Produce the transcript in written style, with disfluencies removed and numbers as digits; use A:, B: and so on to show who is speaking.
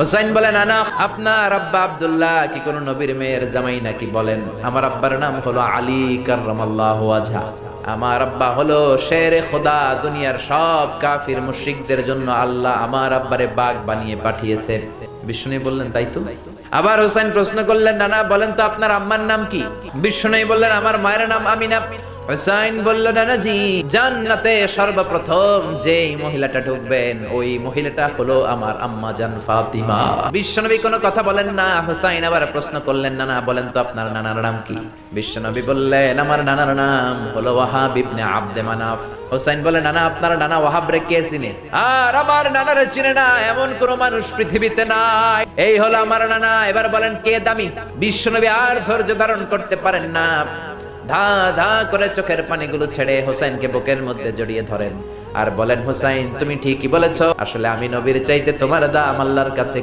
A: হুসাইন বলে নানা আপনার আব্বা আব্দুল্লাহ কি কোন নবীর মেয়ের জামাই নাকি? বলেন আমার আব্বার নাম হলো আলী কাররামাল্লাহু ওয়াজহা। আমার আব্বা হলো শেরে খোদা, দুনিয়ার সব কাফির মুশরিকদের জন্য আল্লাহ আমার আব্বারে বাঘ বানিয়ে পাঠিয়েছে। বিষ্ণু বললেন তাই তো। আবার হুসাইন প্রশ্ন করলেন নানা বলেন তো আপনার আম্মার নাম কি? বিষ্ণু বললেন আমার মায়ের নাম আমিনা। হুসাইন বলল নানাজি জান্নাতে সর্বপ্রথম যেই মহিলাটা ঢুকবেন ওই মহিলাটা হলো আমার আম্মা জান ফাতিমা। বিশ্বনবী কোনো কথা বলেন না। হুসাইন আবার প্রশ্ন করলেন নানা বলেন তো আপনার নানার নাম কি? বিশ্বনবী বললেন আমার নানার নাম হলো ওয়াহাব ইবনে আব্দে মানাফ। হুসাইন বলে নানা আপনার নানা ওয়াহাব রে কে চিনে? আর আমার নানারে চিনে না এমন কোন মানুষ পৃথিবীতে নাই। এই হলো আমার নানা। এবার বলেন কে দামি? বিশ্বনবী আর ধৈর্য ধারণ করতে পারেন না, ধা ধা করে চোখের পানিগুলো ছেড়ে হোসেনকে বুকের মধ্যে জড়িয়ে ধরেন আর বলেন হুসাইন তুমি ঠিকই বলেছ, আসলে আমি নবীর চাইতে তোমার দাম আল্লাহর কাছে